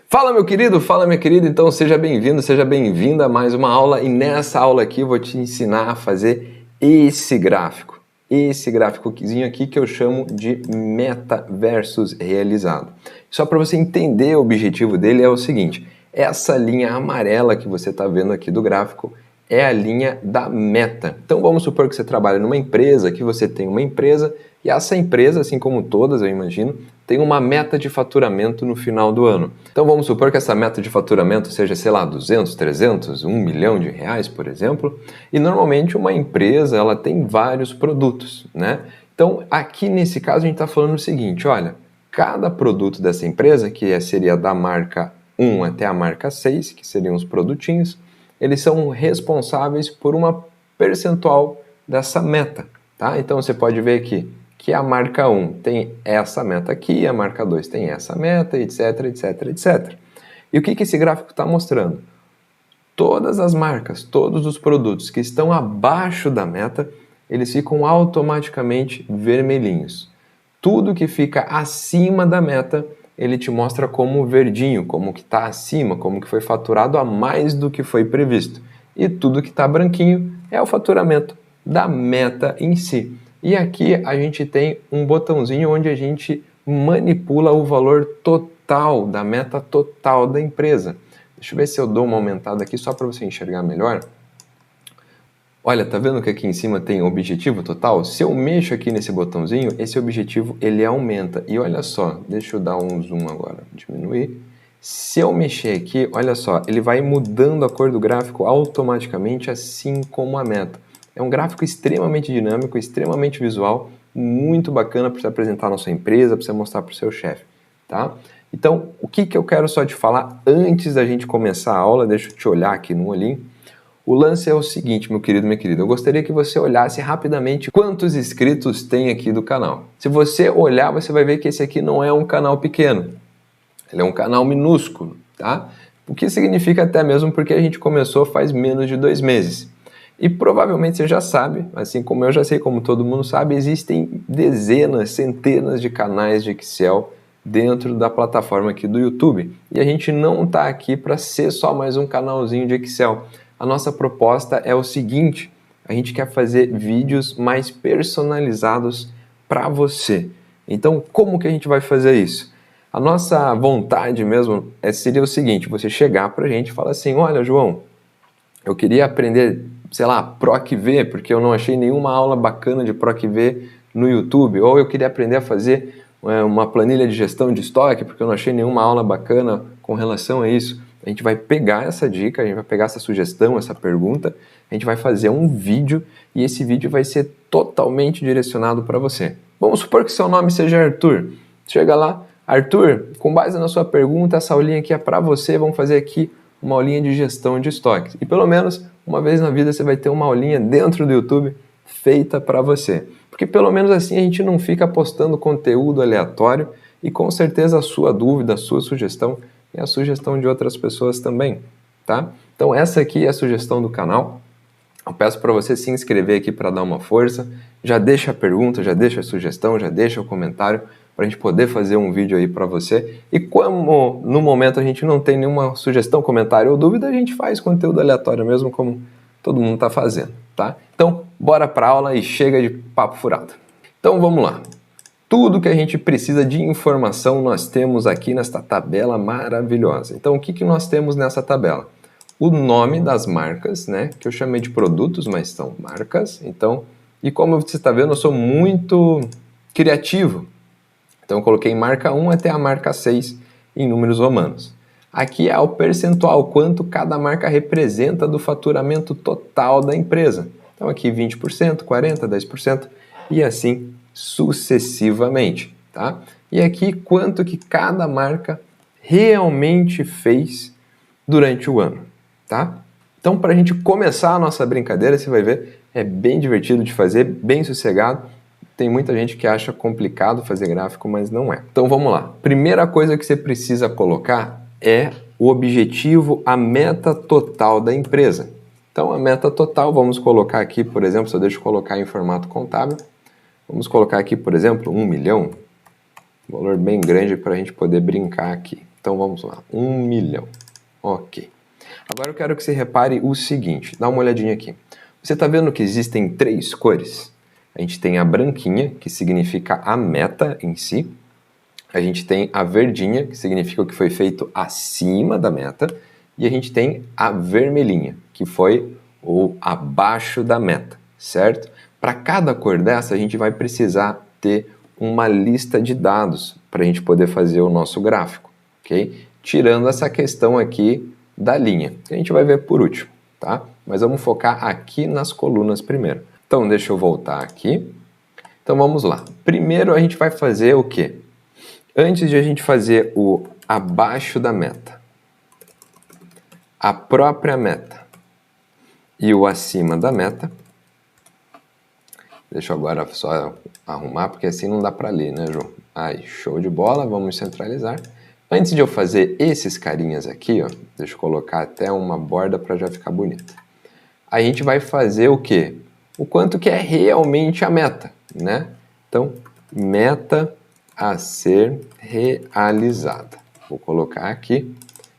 Fala meu querido, fala minha querida, então seja bem-vindo, seja bem-vinda a mais uma aula e nessa aula aqui eu vou te ensinar a fazer esse gráficozinho aqui que eu chamo de meta versus realizado. Só para você entender o objetivo dele é o seguinte, essa linha amarela que você está vendo aqui do gráfico é a linha da meta. Então vamos supor que você trabalha numa empresa, que você tem uma empresa e essa empresa, assim como todas eu imagino, tem uma meta de faturamento no final do ano. Então vamos supor que essa meta de faturamento seja, sei lá, 200, 300, 1 milhão de reais, por exemplo, e normalmente uma empresa ela tem vários produtos, né? Então aqui nesse caso a gente está falando o seguinte, olha, cada produto dessa empresa, que seria da marca 1 até a marca 6, que seriam os produtinhos, eles são responsáveis por uma percentual dessa meta, tá? Então você pode ver aqui que a marca 1 tem essa meta aqui, a marca 2 tem essa meta, etc, etc, etc. E o que esse gráfico está mostrando? Todas as marcas, todos os produtos que estão abaixo da meta, eles ficam automaticamente vermelhinhos. Tudo que fica acima da meta, ele te mostra como verdinho, como que está acima, como que foi faturado a mais do que foi previsto. E tudo que está branquinho é o faturamento da meta em si. E aqui a gente tem um botãozinho onde a gente manipula o valor total da meta total da empresa. Deixa eu ver se eu dou uma aumentada aqui só para você enxergar melhor. Olha, tá vendo que aqui em cima tem objetivo total? Se eu mexo aqui nesse botãozinho, esse objetivo ele aumenta. E olha só, deixa eu dar um zoom agora, diminuir. Se eu mexer aqui, olha só, ele vai mudando a cor do gráfico automaticamente, assim como a meta. É um gráfico extremamente dinâmico, extremamente visual, muito bacana para você apresentar na sua empresa, para você mostrar para o seu chefe, tá? Então, o que eu quero só te falar antes da gente começar a aula, deixa eu te olhar aqui no olhinho. O lance é o seguinte, meu querido, minha querida, eu gostaria que você olhasse rapidamente quantos inscritos tem aqui do canal. Se você olhar, você vai ver que esse aqui não é um canal pequeno, ele é um canal minúsculo, tá? O que significa até mesmo porque a gente começou faz menos de 2 meses. E provavelmente você já sabe, assim como eu já sei, como todo mundo sabe, existem dezenas, centenas de canais de Excel dentro da plataforma aqui do YouTube. E a gente não está aqui para ser só mais um canalzinho de Excel. A nossa proposta é o seguinte, a gente quer fazer vídeos mais personalizados para você. Então, como que a gente vai fazer isso? A nossa vontade mesmo seria o seguinte, você chegar para a gente e falar assim, olha, João, eu queria aprender, sei lá, PROC-V, porque eu não achei nenhuma aula bacana de PROC-V no YouTube, ou eu queria aprender a fazer uma planilha de gestão de estoque, porque eu não achei nenhuma aula bacana com relação a isso. A gente vai pegar essa dica, a gente vai pegar essa sugestão, essa pergunta, a gente vai fazer um vídeo e esse vídeo vai ser totalmente direcionado para você. Vamos supor que seu nome seja Arthur. Chega lá, Arthur, com base na sua pergunta, essa aulinha aqui é para você, vamos fazer aqui uma aulinha de gestão de estoques. E pelo menos uma vez na vida você vai ter uma aulinha dentro do YouTube feita para você. Porque pelo menos assim a gente não fica postando conteúdo aleatório e com certeza a sua dúvida, a sua sugestão é a sugestão de outras pessoas também, tá? Então essa aqui é a sugestão do canal. Eu peço para você se inscrever aqui para dar uma força. Já deixa a pergunta, já deixa a sugestão, já deixa o comentário para a gente poder fazer um vídeo aí para você. E como no momento a gente não tem nenhuma sugestão, comentário ou dúvida, a gente faz conteúdo aleatório mesmo, como todo mundo está fazendo, tá? Então, bora para a aula e chega de papo furado. Então, vamos lá. Tudo que a gente precisa de informação nós temos aqui nesta tabela maravilhosa. Então, o que nós temos nessa tabela? O nome das marcas, né? Que eu chamei de produtos, mas são marcas. Então, e como você está vendo, eu sou muito criativo. Então eu coloquei marca 1 até a marca 6 em números romanos. Aqui é o percentual, quanto cada marca representa do faturamento total da empresa. Então aqui 20%, 40%, 10% e assim sucessivamente, tá? E aqui quanto que cada marca realmente fez durante o ano, tá? Então para a gente começar a nossa brincadeira, você vai ver, é bem divertido de fazer, bem sossegado. Tem muita gente que acha complicado fazer gráfico, mas não é. Então vamos lá. Primeira coisa que você precisa colocar é o objetivo, a meta total da empresa. Então a meta total, vamos colocar aqui, por exemplo, se eu deixo colocar em formato contábil, vamos colocar aqui, por exemplo, 1 milhão, um valor bem grande para a gente poder brincar aqui, Então vamos lá, 1 milhão. Ok. Agora eu quero que você repare o seguinte, dá uma olhadinha aqui. Você está vendo que existem 3 cores? A gente tem a branquinha, que significa a meta em si. A gente tem a verdinha, que significa o que foi feito acima da meta. E a gente tem a vermelhinha, que foi o abaixo da meta, certo? Para cada cor dessa, a gente vai precisar ter uma lista de dados para a gente poder fazer o nosso gráfico, ok? Tirando essa questão aqui da linha, que a gente vai ver por último, tá? Mas vamos focar aqui nas colunas primeiro. Então, deixa eu voltar aqui. Então, vamos lá. Primeiro, a gente vai fazer o quê? Antes de a gente fazer o abaixo da meta, a própria meta e o acima da meta, deixa eu agora só arrumar, porque assim não dá para ler, né, João? Aí, show de bola, vamos centralizar. Antes de eu fazer esses carinhas aqui, ó, deixa eu colocar até uma borda para já ficar bonito. A gente vai fazer o quê? O quanto que é realmente a meta, né? Então, meta a ser realizada. Vou colocar aqui.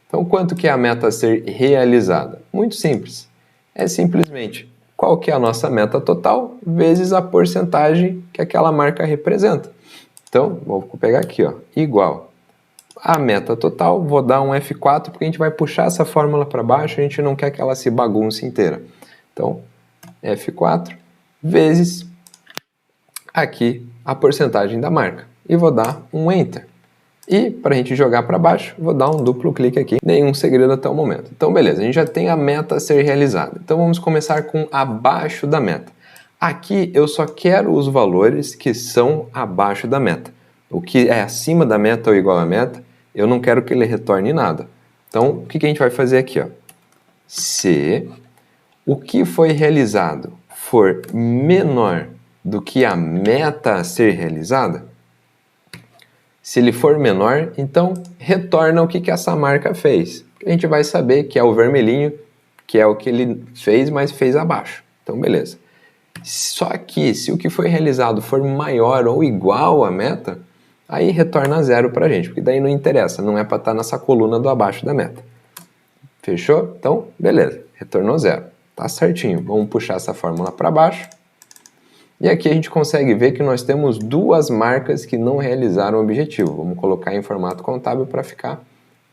Então, quanto que é a meta a ser realizada? Muito simples. É simplesmente qual que é a nossa meta total vezes a porcentagem que aquela marca representa. Então, vou pegar aqui, ó, igual a meta total, vou dar um F4 porque a gente vai puxar essa fórmula para baixo, a gente não quer que ela se bagunce inteira. Então, F4 vezes aqui a porcentagem da marca. E vou dar um Enter. E para a gente jogar para baixo, vou dar um duplo clique aqui. Nenhum segredo até o momento. Então, beleza, a gente já tem a meta a ser realizada. Então, vamos começar com abaixo da meta. Aqui eu só quero os valores que são abaixo da meta. O que é acima da meta ou igual à meta, eu não quero que ele retorne nada. Então, o que a gente vai fazer aqui? Ó? Se o que foi realizado for menor do que a meta a ser realizada, se ele for menor, então retorna o que essa marca fez. A gente vai saber que é o vermelhinho, que é o que ele fez, mas fez abaixo. Então, beleza. Só que se o que foi realizado for maior ou igual à meta, aí retorna 0 para a gente, porque daí não interessa, não é para estar nessa coluna do abaixo da meta. Fechou? Então, beleza, retornou 0. Tá certinho. Vamos puxar essa fórmula para baixo. E aqui a gente consegue ver que nós temos 2 marcas que não realizaram o objetivo. Vamos colocar em formato contábil para ficar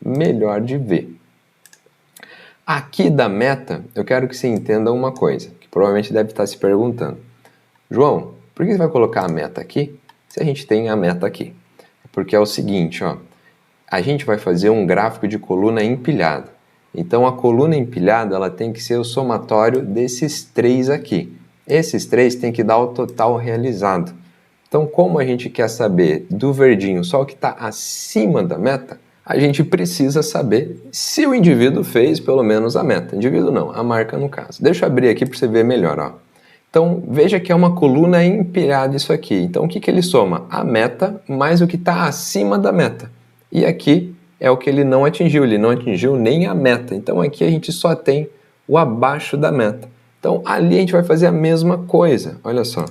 melhor de ver. Aqui da meta, eu quero que você entenda uma coisa, que provavelmente deve estar se perguntando. João, por que você vai colocar a meta aqui se a gente tem a meta aqui? Porque é o seguinte, ó, a gente vai fazer um gráfico de coluna empilhada. Então a coluna empilhada ela tem que ser o somatório desses 3 aqui. Esses 3 têm que dar o total realizado. Então, como a gente quer saber do verdinho só o que está acima da meta, a gente precisa saber se o indivíduo fez pelo menos a meta. Indivíduo não, a marca no caso. Deixa eu abrir aqui para você ver melhor. Ó. Então, veja que é uma coluna empilhada isso aqui. Então, o que ele soma? A meta mais o que está acima da meta. E aqui é o que ele não atingiu nem a meta. Então, aqui a gente só tem o abaixo da meta. Então, ali a gente vai fazer a mesma coisa. Olha só.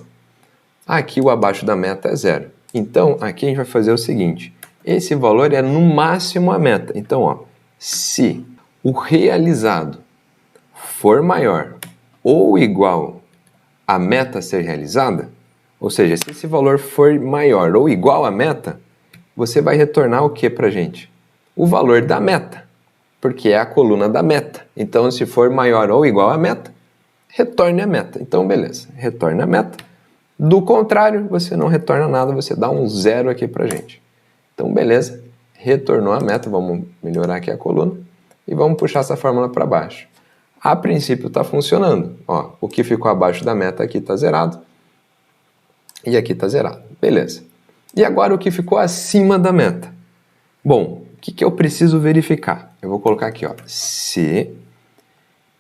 Aqui o abaixo da meta é 0. Então, aqui a gente vai fazer o seguinte. Esse valor é no máximo a meta. Então, ó, se o realizado for maior ou igual à meta a ser realizada, ou seja, se esse valor for maior ou igual à meta, você vai retornar o que para a gente? O valor da meta, porque é a coluna da meta. Então, se for maior ou igual à meta, retorne a meta. Então, beleza, retorne a meta. Do contrário, você não retorna nada, você dá um 0 aqui pra gente. Então, beleza, retornou a meta, vamos melhorar aqui a coluna e vamos puxar essa fórmula para baixo. A princípio está funcionando. Ó, o que ficou abaixo da meta aqui está zerado e aqui está zerado. Beleza. E agora o que ficou acima da meta? Bom, o que eu preciso verificar? Eu vou colocar aqui, ó, se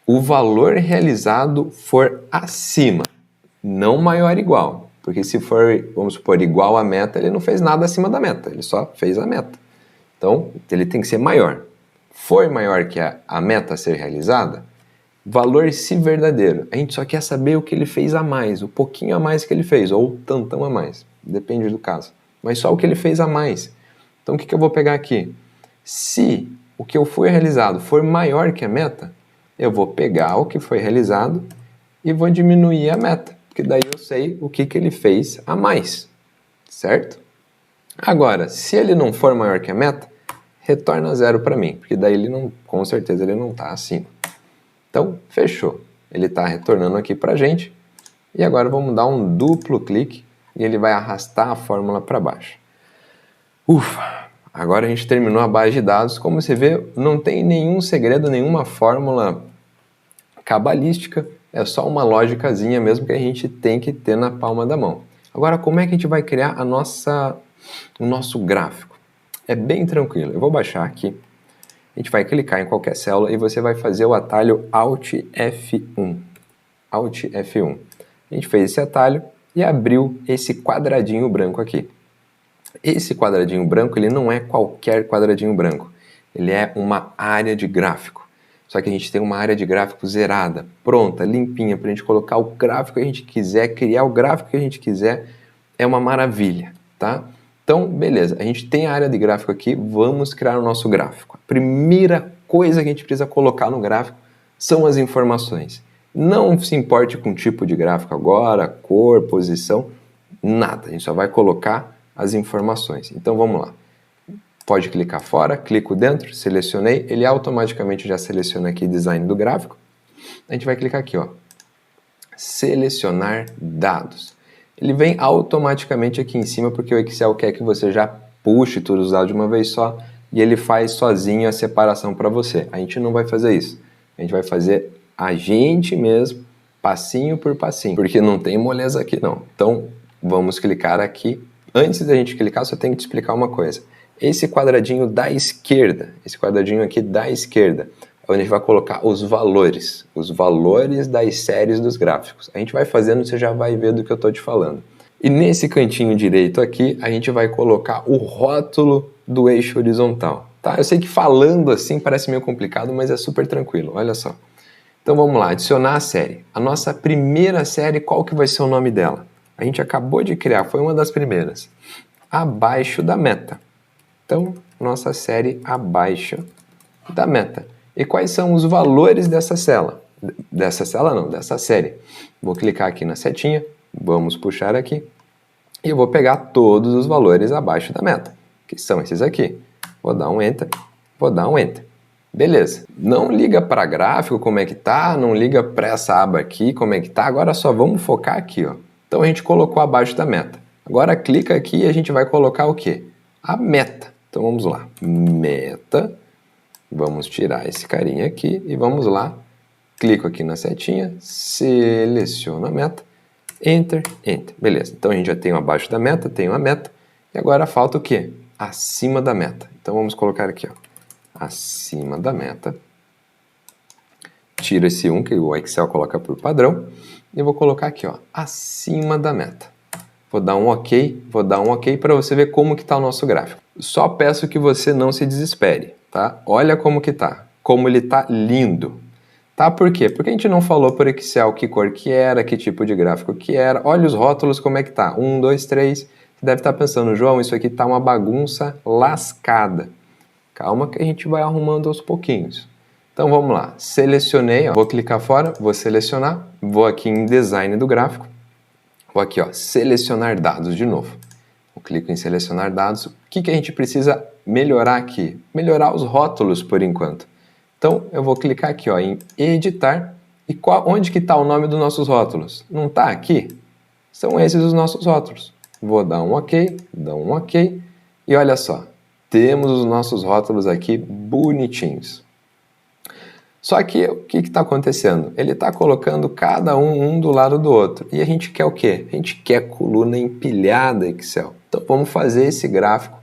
o valor realizado for acima, não maior igual, porque se for, vamos supor, igual à meta, ele não fez nada acima da meta, ele só fez a meta. Então, ele tem que ser maior. For maior que a meta a ser realizada, valor se verdadeiro. A gente só quer saber o que ele fez a mais, o pouquinho a mais que ele fez, ou o tantão a mais, depende do caso. Mas só o que ele fez a mais. Então, o que eu vou pegar aqui? Se o que eu fui realizado for maior que a meta, eu vou pegar o que foi realizado e vou diminuir a meta, porque daí eu sei o que ele fez a mais, certo? Agora, se ele não for maior que a meta, retorna 0 para mim, porque daí ele não, com certeza ele não está acima. Então, fechou. Ele está retornando aqui para a gente. E agora vamos dar um duplo clique e ele vai arrastar a fórmula para baixo. Ufa! Agora a gente terminou a base de dados. Como você vê, não tem nenhum segredo, nenhuma fórmula cabalística. É só uma lógicazinha mesmo que a gente tem que ter na palma da mão. Agora, como é que a gente vai criar o nosso gráfico? É bem tranquilo. Eu vou baixar aqui. A gente vai clicar em qualquer célula e você vai fazer o atalho Alt F1. Alt F1. A gente fez esse atalho e abriu esse quadradinho branco aqui. Esse quadradinho branco, ele não é qualquer quadradinho branco. Ele é uma área de gráfico. Só que a gente tem uma área de gráfico zerada, pronta, limpinha, para a gente colocar o gráfico que a gente quiser, criar o gráfico que a gente quiser. É uma maravilha, tá? Então, beleza, a gente tem a área de gráfico aqui, vamos criar o nosso gráfico. A primeira coisa que a gente precisa colocar no gráfico são as informações. Não se importe com o tipo de gráfico agora, cor, posição, nada. A gente só vai colocar as informações. Então, vamos lá. Pode clicar fora, clico dentro, selecionei, ele automaticamente já seleciona aqui design do gráfico. A gente vai clicar aqui, ó, selecionar dados. Ele vem automaticamente aqui em cima porque o Excel quer que você já puxe todos os dados de uma vez só e ele faz sozinho a separação para você. A gente não vai fazer isso. A gente vai fazer a gente mesmo, passinho por passinho, porque não tem moleza aqui não. Então, vamos clicar aqui. Antes da gente clicar, só tenho que te explicar uma coisa. Esse quadradinho da esquerda, esse quadradinho aqui da esquerda, é onde a gente vai colocar os valores das séries dos gráficos. A gente vai fazendo, você já vai ver do que eu estou te falando. E nesse cantinho direito aqui, a gente vai colocar o rótulo do eixo horizontal. Tá? Eu sei que falando assim parece meio complicado, mas é super tranquilo, olha só. Então vamos lá, adicionar a série. A nossa primeira série, qual que vai ser o nome dela? A gente acabou de criar, foi uma das primeiras. Abaixo da meta. Então, nossa série abaixo da meta. E quais são os valores dessa célula? Dessa série. Vou clicar aqui na setinha, vamos puxar aqui, e eu vou pegar todos os valores abaixo da meta, que são esses aqui. Vou dar um Enter, vou dar um Enter. Beleza. Não liga para gráfico como é que tá, não liga para essa aba aqui como é que tá, agora só vamos focar aqui, ó. Então a gente colocou abaixo da meta. Agora clica aqui e a gente vai colocar o quê? A meta. Então vamos lá, meta, vamos tirar esse carinha aqui e vamos lá, clico aqui na setinha, seleciono a meta, Enter, Enter, beleza. Então a gente já tem o abaixo da meta, tem a meta, e agora falta o quê? Acima da meta. Então vamos colocar aqui, ó, acima da meta, tira esse 1 que o Excel coloca por padrão, e vou colocar aqui, ó, acima da meta. Vou dar um ok para você ver como que está o nosso gráfico. Só peço que você não se desespere, tá? Olha como que tá, como ele tá lindo. Tá? Por quê? Porque a gente não falou por Excel que cor que era, que tipo de gráfico que era. Olha os rótulos como é que tá. 1, 2, 3. Você deve estar pensando, João, isso aqui tá uma bagunça lascada. Calma que a gente vai arrumando aos pouquinhos. Então vamos lá. Selecionei, ó. Vou clicar fora, vou selecionar, vou aqui em design do gráfico. Vou aqui, ó, selecionar dados de novo. Eu clico em selecionar dados. O que a gente precisa melhorar aqui? Melhorar os rótulos por enquanto. Então, eu vou clicar aqui, ó, em editar. E onde que está o nome dos nossos rótulos? Não está aqui? São esses os nossos rótulos. Vou dar um ok, E olha só, temos os nossos rótulos aqui bonitinhos. Só que o que está acontecendo? Ele está colocando cada um do lado do outro. E a gente quer o quê? A gente quer coluna empilhada Excel. Então vamos fazer esse gráfico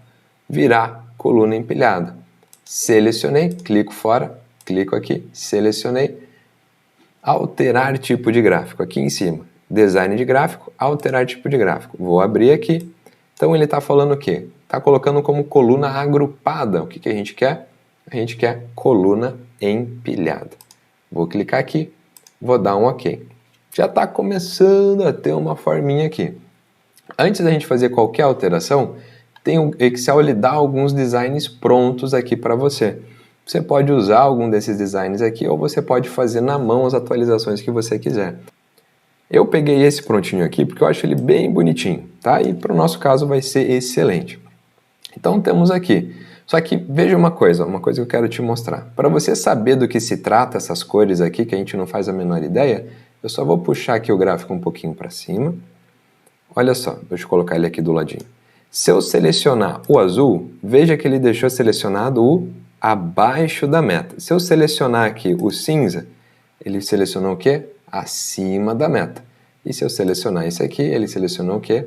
virar coluna empilhada. Selecionei, clico fora, clico aqui, selecionei. Alterar tipo de gráfico, aqui em cima. Design de gráfico, alterar tipo de gráfico. Vou abrir aqui. Então ele está falando o quê? Está colocando como coluna agrupada. O que a gente quer? A gente quer coluna empilhada. Vou clicar aqui, vou dar um ok. Já está começando a ter uma forminha aqui. Antes da gente fazer qualquer alteração, o Excel ele dá alguns designs prontos aqui para você. Você pode usar algum desses designs aqui ou você pode fazer na mão as atualizações que você quiser. Eu peguei esse prontinho aqui porque eu acho ele bem bonitinho, tá? E para o nosso caso vai ser excelente. Então temos aqui. Só que veja uma coisa que eu quero te mostrar. Para você saber do que se trata essas cores aqui, que a gente não faz a menor ideia, eu só vou puxar aqui o gráfico um pouquinho para cima. Olha só, deixa eu colocar ele aqui do ladinho. Se eu selecionar o azul, veja que ele deixou selecionado o abaixo da meta. Se eu selecionar aqui o cinza, ele selecionou o quê? Acima da meta. E se eu selecionar esse aqui, ele selecionou o quê?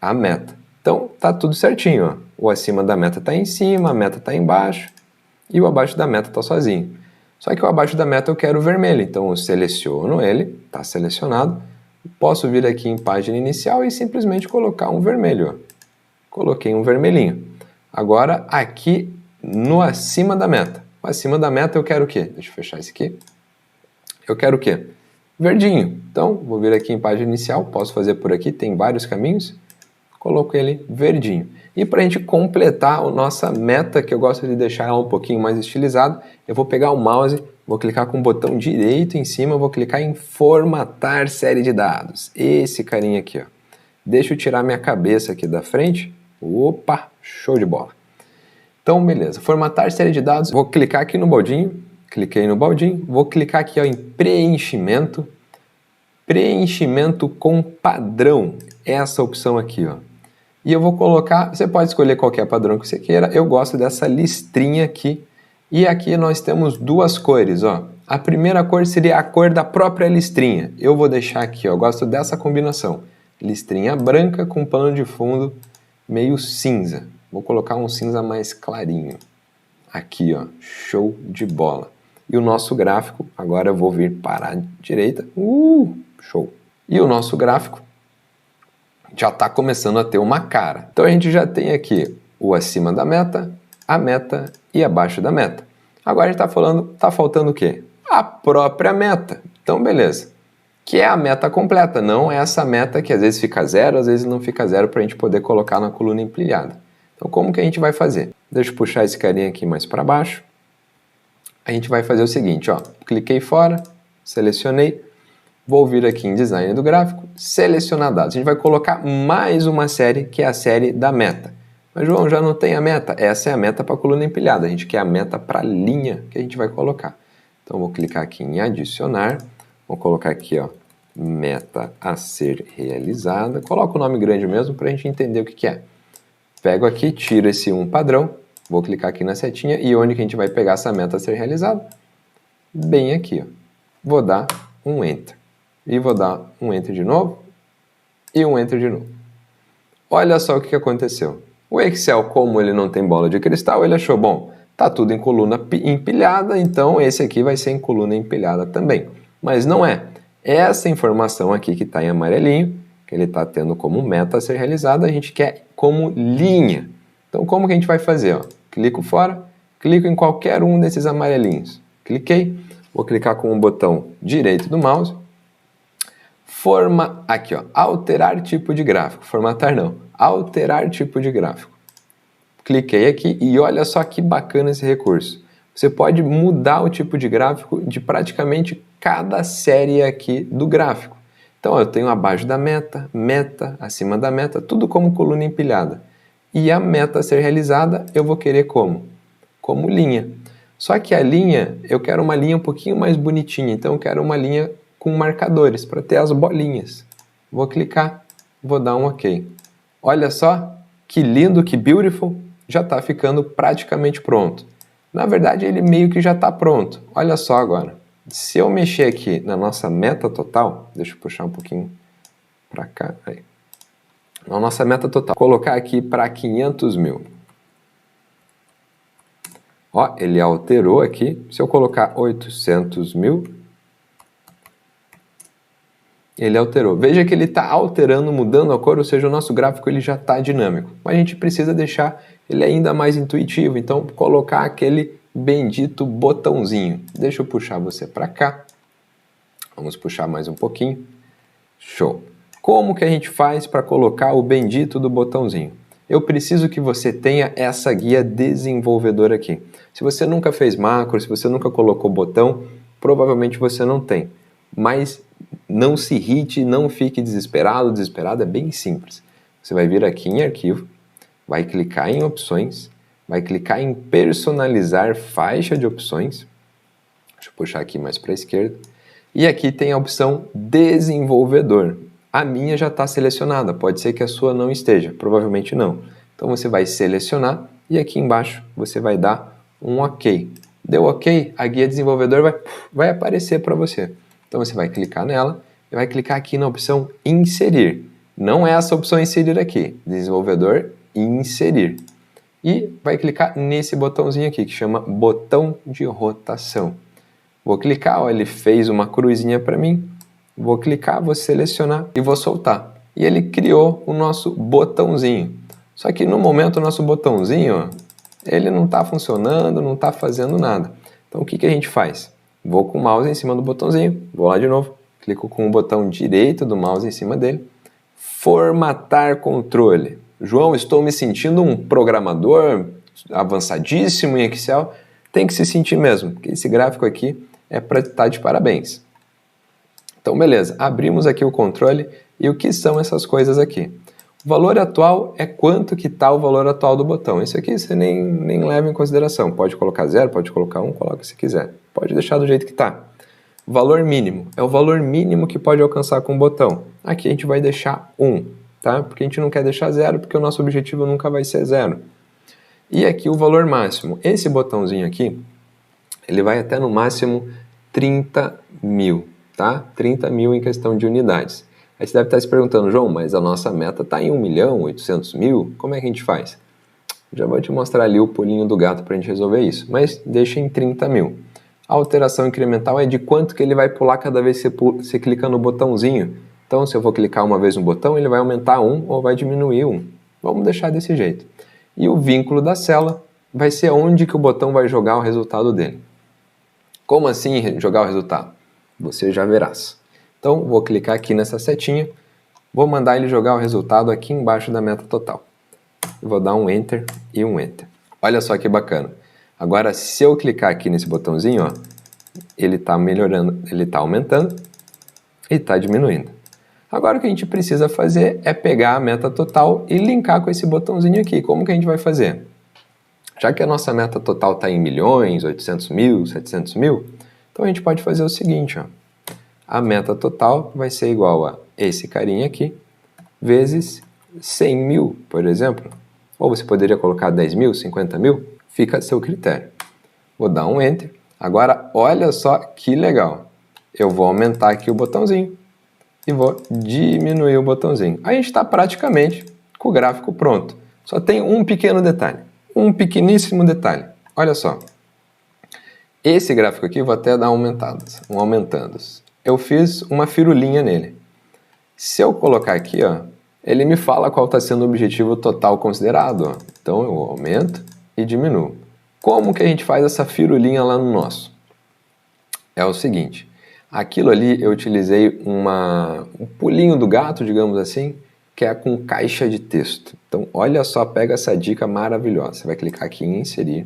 A meta. Então, tá tudo certinho, ó. O acima da meta está em cima, a meta está embaixo e o abaixo da meta está sozinho. Só que o abaixo da meta eu quero vermelho, então eu seleciono ele, está selecionado. Posso vir aqui em página inicial e simplesmente colocar um vermelho. Ó. Coloquei um vermelhinho. Agora, aqui no acima da meta. O acima da meta eu quero o quê? Deixa eu fechar esse aqui. Eu quero o quê? Verdinho. Então, vou vir aqui em página inicial, posso fazer por aqui, tem vários caminhos. Coloco ele verdinho. E para a gente completar a nossa meta, que eu gosto de deixar ela um pouquinho mais estilizada, eu vou pegar o mouse, vou clicar com o botão direito em cima, vou clicar em formatar série de dados. Esse carinha aqui, ó. Deixa eu tirar minha cabeça aqui da frente. Opa, show de bola. Então, beleza. Formatar série de dados. Vou clicar aqui no baldinho. Cliquei no baldinho. Vou clicar aqui ó, em preenchimento. Preenchimento com padrão. Essa opção aqui, ó. E eu vou colocar, você pode escolher qualquer padrão que você queira, eu gosto dessa listrinha aqui. E aqui nós temos duas cores, ó. A primeira cor seria a cor da própria listrinha. Eu vou deixar aqui, ó, eu gosto dessa combinação. Listrinha branca com pano de fundo meio cinza. Vou colocar um cinza mais clarinho. Aqui, ó, show de bola. E o nosso gráfico, agora eu vou vir para a direita. Show. E o nosso gráfico já está começando a ter uma cara. Então a gente já tem aqui o acima da meta, a meta e abaixo da meta. Agora a gente está faltando o quê? A própria meta. Então beleza. Que é a meta completa, não é essa meta que às vezes fica zero, às vezes não fica zero para a gente poder colocar na coluna empilhada. Então como que a gente vai fazer? Deixa eu puxar esse carinha aqui mais para baixo. A gente vai fazer o seguinte, ó. Cliquei fora, selecionei. Vou vir aqui em design do gráfico, selecionar dados. A gente vai colocar mais uma série, que é a série da meta. Mas, João, já não tem a meta? Essa é a meta para a coluna empilhada. A gente quer a meta para a linha que a gente vai colocar. Então, vou clicar aqui em adicionar. Vou colocar aqui, ó, meta a ser realizada. Coloco o nome grande mesmo para a gente entender o que é. Pego aqui, tiro esse padrão. Vou clicar aqui na setinha. E onde que a gente vai pegar essa meta a ser realizada? Bem aqui, ó. Vou dar um Enter. E vou dar um Enter de novo e um Enter de novo. Olha só o que aconteceu. O Excel, como ele não tem bola de cristal, ele achou, bom, tá tudo em coluna empilhada, então esse aqui vai ser em coluna empilhada também. Mas não é. Essa informação aqui que está em amarelinho, que ele está tendo como meta a ser realizada, a gente quer como linha. Então como que a gente vai fazer? Ó? Clico fora, clico em qualquer um desses amarelinhos. Cliquei, vou clicar com o botão direito do mouse. Aqui, ó, alterar tipo de gráfico. Formatar não, alterar tipo de gráfico. Cliquei aqui e olha só que bacana esse recurso. Você pode mudar o tipo de gráfico de praticamente cada série aqui do gráfico. Então, eu tenho abaixo da meta, meta, acima da meta, tudo como coluna empilhada. E a meta a ser realizada, eu vou querer como? Como linha. Só que a linha, eu quero uma linha um pouquinho mais bonitinha, então eu quero uma linha com marcadores, para ter as bolinhas. Vou clicar, vou dar um OK. Olha só, que lindo, que beautiful, já está ficando praticamente pronto. Na verdade, ele meio que já está pronto. Olha só agora, se eu mexer aqui na nossa meta total, deixa eu puxar um pouquinho para cá, aí. Na nossa meta total, colocar aqui para 500 mil. Ó, ele alterou aqui, se eu colocar 800 mil, ele alterou. Veja que ele está alterando, mudando a cor, ou seja, o nosso gráfico ele já está dinâmico. Mas a gente precisa deixar ele ainda mais intuitivo, então colocar aquele bendito botãozinho. Deixa eu puxar você para cá. Vamos puxar mais um pouquinho. Show. Como que a gente faz para colocar o bendito do botãozinho? eu preciso que você tenha essa guia desenvolvedor aqui. Se você nunca fez macro, se você nunca colocou botão, provavelmente você não tem. Mas não se irrite, não fique desesperado, desesperado, é bem simples. Você vai vir aqui em arquivo, vai clicar em opções, vai clicar em personalizar faixa de opções. Deixa eu puxar aqui mais para a esquerda. E aqui tem a opção desenvolvedor. A minha já está selecionada, pode ser que a sua não esteja, provavelmente não. Então você vai selecionar e aqui embaixo você vai dar um OK. Deu OK, a guia desenvolvedor vai aparecer para você. Então você vai clicar nela e vai clicar aqui na opção inserir. Não é essa opção inserir aqui, desenvolvedor inserir. E vai clicar nesse botãozinho aqui que chama botão de rotação. Vou clicar, ó, ele fez uma cruzinha para mim. Vou clicar, vou selecionar e vou soltar. E ele criou o nosso botãozinho. Só que no momento o nosso botãozinho, ó, ele não está funcionando, não está fazendo nada. Então o que que a gente faz? Vou com o mouse em cima do botãozinho, vou lá de novo, clico com o botão direito do mouse em cima dele, formatar controle. João, estou me sentindo um programador avançadíssimo em Excel. Tem que se sentir mesmo, porque esse gráfico aqui é para estar de parabéns. Então, beleza, abrimos aqui o controle e o que são essas coisas aqui? O valor atual é quanto que está o valor atual do botão. Isso aqui você nem leva em consideração. Pode colocar 0, pode colocar 1, coloca se quiser. Pode deixar do jeito que está. Valor mínimo é o valor mínimo que pode alcançar com o botão. Aqui a gente vai deixar 1, tá? Porque a gente não quer deixar 0, porque o nosso objetivo nunca vai ser 0. E aqui o valor máximo. Esse botãozinho aqui, ele vai até no máximo 30.000, tá? 30.000 em questão de unidades. Aí você deve estar se perguntando, João, mas a nossa meta está em 1.800.000, como é que a gente faz? Já vou te mostrar ali o pulinho do gato para a gente resolver isso, mas deixa em 30.000. A alteração incremental é de quanto que ele vai pular cada vez que você clica no botãozinho. Então, se eu vou clicar uma vez no botão, ele vai aumentar 1 ou vai diminuir 1. Vamos deixar desse jeito. E o vínculo da célula vai ser onde que o botão vai jogar o resultado dele. Como assim jogar o resultado? Você já verás. Então, vou clicar aqui nessa setinha, vou mandar ele jogar o resultado aqui embaixo da meta total. Eu vou dar um Enter e um Enter. Olha só que bacana. Agora, se eu clicar aqui nesse botãozinho, ó, ele está melhorando, ele está aumentando e está diminuindo. Agora, o que a gente precisa fazer é pegar a meta total e linkar com esse botãozinho aqui. Como que a gente vai fazer? Já que a nossa meta total está em milhões, 800.000, 700.000, então a gente pode fazer o seguinte, ó. A meta total vai ser igual a esse carinha aqui, vezes 100.000, por exemplo. Ou você poderia colocar 10.000, 50.000, fica a seu critério. Vou dar um Enter. Agora, olha só que legal. Eu vou aumentar aqui o botãozinho e vou diminuir o botãozinho. Aí a gente está praticamente com o gráfico pronto. Só tem um pequeno detalhe, um pequeníssimo detalhe. Olha só. Esse gráfico aqui, vou até dar um aumentando. Eu fiz uma firulinha nele. Se eu colocar aqui, ó, ele me fala qual está sendo o objetivo total considerado. Ó. Então eu aumento e diminuo. Como que a gente faz essa firulinha lá no nosso? É o seguinte, aquilo ali eu utilizei um pulinho do gato, digamos assim, que é com caixa de texto. Então olha só, pega essa dica maravilhosa. Você vai clicar aqui em inserir,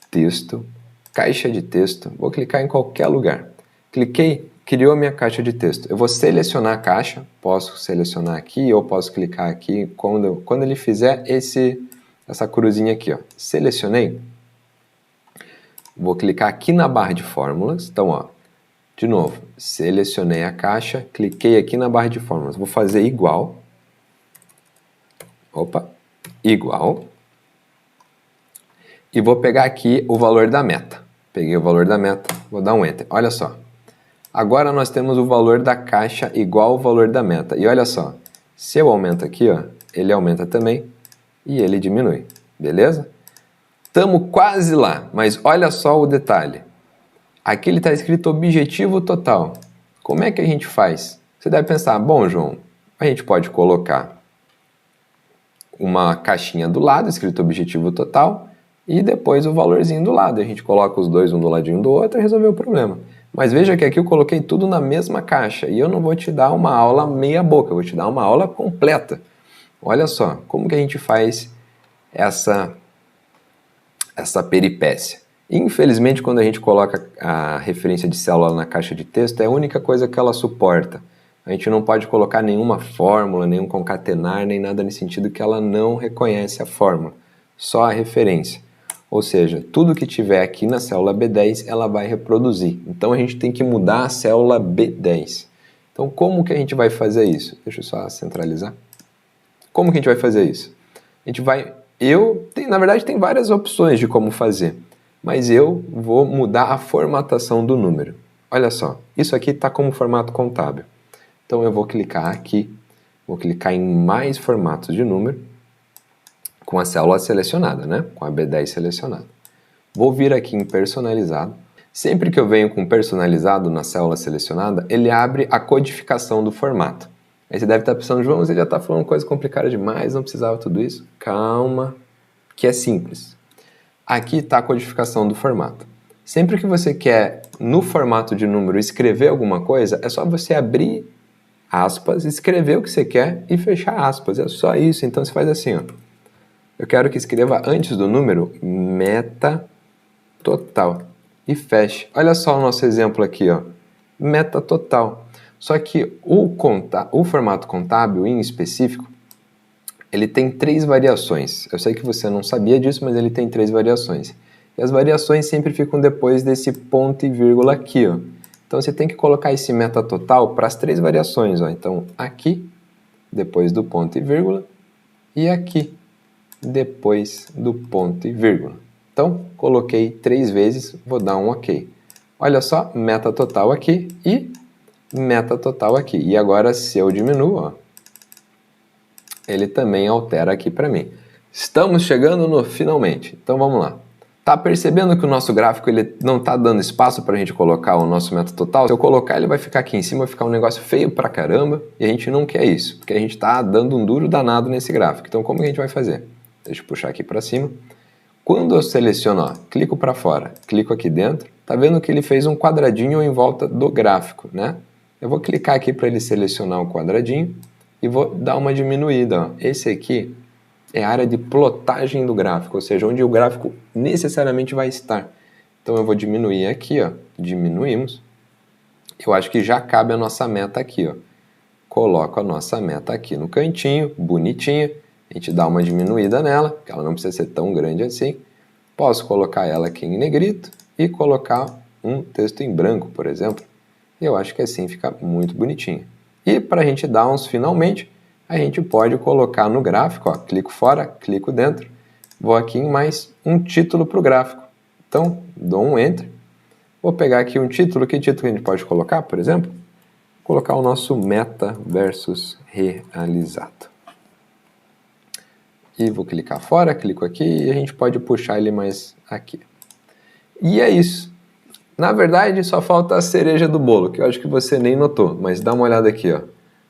texto, caixa de texto. Vou clicar em qualquer lugar. Cliquei, criou a minha caixa de texto. Eu vou selecionar a caixa, posso selecionar aqui ou posso clicar aqui quando ele fizer essa cruzinha aqui, ó. Selecionei. Vou clicar aqui na barra de fórmulas. Então, ó, de novo, selecionei a caixa, cliquei aqui na barra de fórmulas. Vou fazer igual. Opa, igual. E vou pegar aqui o valor da meta. Peguei o valor da meta, vou dar um Enter. Olha só. Agora nós temos o valor da caixa igual ao valor da meta. E olha só, se eu aumento aqui, ó, ele aumenta também e ele diminui. Beleza? Estamos quase lá, mas olha só o detalhe. Aqui ele está escrito objetivo total. Como é que a gente faz? Você deve pensar, bom, João, a gente pode colocar uma caixinha do lado, escrito objetivo total, e depois o valorzinho do lado. A gente coloca os dois um do ladinho do outro e resolveu o problema. Mas veja que aqui eu coloquei tudo na mesma caixa e eu não vou te dar uma aula meia boca, eu vou te dar uma aula completa. Olha só, como que a gente faz essa peripécia? Infelizmente, quando a gente coloca a referência de célula na caixa de texto, é a única coisa que ela suporta. A gente não pode colocar nenhuma fórmula, nenhum concatenar, nem nada nesse sentido, que ela não reconhece a fórmula, só a referência. Ou seja, tudo que tiver aqui na célula B10, ela vai reproduzir. Então a gente tem que mudar a célula B10. Então como que a gente vai fazer isso? Deixa eu só centralizar. Como que a gente vai fazer isso? A gente vai... na verdade, tem várias opções de como fazer, mas eu vou mudar a formatação do número. Olha só, isso aqui está como formato contábil. Então eu vou clicar aqui, vou clicar em mais formatos de número, com a célula selecionada, né? Com a B10 selecionada. Vou vir aqui em personalizado. Sempre que eu venho com personalizado na célula selecionada, ele abre a codificação do formato. Aí você deve estar pensando, João, você já está falando coisa complicada demais, não precisava tudo isso? Calma, que é simples. Aqui está a codificação do formato. Sempre que você quer, no formato de número, escrever alguma coisa, é só você abrir aspas, escrever o que você quer e fechar aspas. É só isso. Então você faz assim, ó. Eu quero que escreva antes do número meta total e feche. Olha só o nosso exemplo aqui, ó. Meta total. Só que o formato contábil em específico, ele tem 3 variações. Eu sei que você não sabia disso, mas ele tem 3 variações. E as variações sempre ficam depois desse ponto e vírgula aqui, ó. Então você tem que colocar esse meta total para as 3 variações, ó. Então aqui, depois do ponto e vírgula, e aqui, depois do ponto e vírgula. Então, coloquei 3 vezes, vou dar um OK. Olha só, meta total aqui e meta total aqui. E agora, se eu diminuo, ó, ele também altera aqui para mim. Estamos chegando no finalmente. Então, vamos lá. Tá percebendo que o nosso gráfico ele não está dando espaço para a gente colocar o nosso meta total? Se eu colocar, ele vai ficar aqui em cima, vai ficar um negócio feio pra caramba, e a gente não quer isso, porque a gente está dando um duro danado nesse gráfico. Então, como que a gente vai fazer? Deixa eu puxar aqui para cima. Quando eu seleciono, ó, clico para fora, clico aqui dentro, tá vendo que ele fez um quadradinho em volta do gráfico, né? Eu vou clicar aqui para ele selecionar o quadradinho e vou dar uma diminuída, ó. Esse aqui é a área de plotagem do gráfico, ou seja, onde o gráfico necessariamente vai estar. Então eu vou diminuir aqui, ó, diminuímos. Eu acho que já cabe a nossa meta aqui, ó. Coloco a nossa meta aqui no cantinho, bonitinha. A gente dá uma diminuída nela, que ela não precisa ser tão grande assim. Posso colocar ela aqui em negrito e colocar um texto em branco, por exemplo. Eu acho que assim fica muito bonitinho. E para a gente dar uns finalmente, a gente pode colocar no gráfico, ó, clico fora, clico dentro, vou aqui em mais um título para o gráfico. Então, dou um Enter. Vou pegar aqui um título. Que título a gente pode colocar, por exemplo? Vou colocar o nosso meta versus realizado. E vou clicar fora, clico aqui e a gente pode puxar ele mais aqui. E é isso. Na verdade, só falta a cereja do bolo, que eu acho que você nem notou, mas dá uma olhada aqui, ó.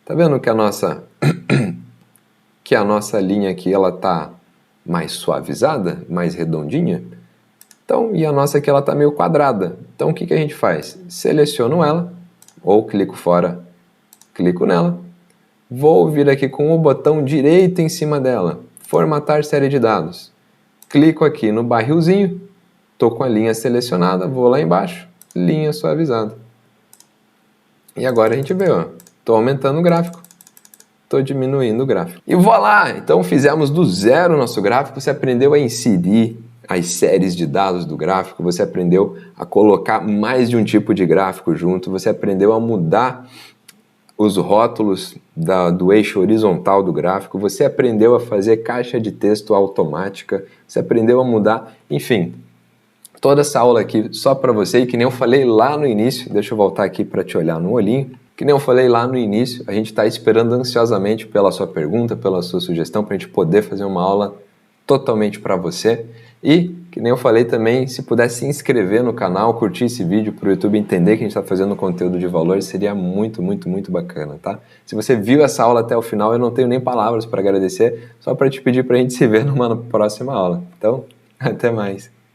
Tá vendo que a nossa linha aqui ela tá mais suavizada, mais redondinha? Então, e a nossa aqui ela tá meio quadrada. Então, o que a gente faz? Seleciono ela, ou clico fora, clico nela. Vou vir aqui com o botão direito em cima dela, formatar série de dados. Clico aqui no barrilzinho, estou com a linha selecionada, vou lá embaixo, linha suavizada. E agora a gente vê, ó, estou aumentando o gráfico, estou diminuindo o gráfico. E voilá! Então fizemos do zero o nosso gráfico, você aprendeu a inserir as séries de dados do gráfico, você aprendeu a colocar mais de um tipo de gráfico junto, você aprendeu a mudar os rótulos do eixo horizontal do gráfico, você aprendeu a fazer caixa de texto automática, você aprendeu a mudar, enfim, toda essa aula aqui só para você, e que nem eu falei lá no início, deixa eu voltar aqui para te olhar no olhinho, que nem eu falei lá no início, a gente está esperando ansiosamente pela sua pergunta, pela sua sugestão, para a gente poder fazer uma aula totalmente para você. E, que nem eu falei também, se puder se inscrever no canal, curtir esse vídeo para o YouTube entender que a gente está fazendo conteúdo de valor, seria muito, muito, muito bacana, tá? Se você viu essa aula até o final, eu não tenho nem palavras para agradecer, só para te pedir para a gente se ver numa próxima aula. Então, até mais.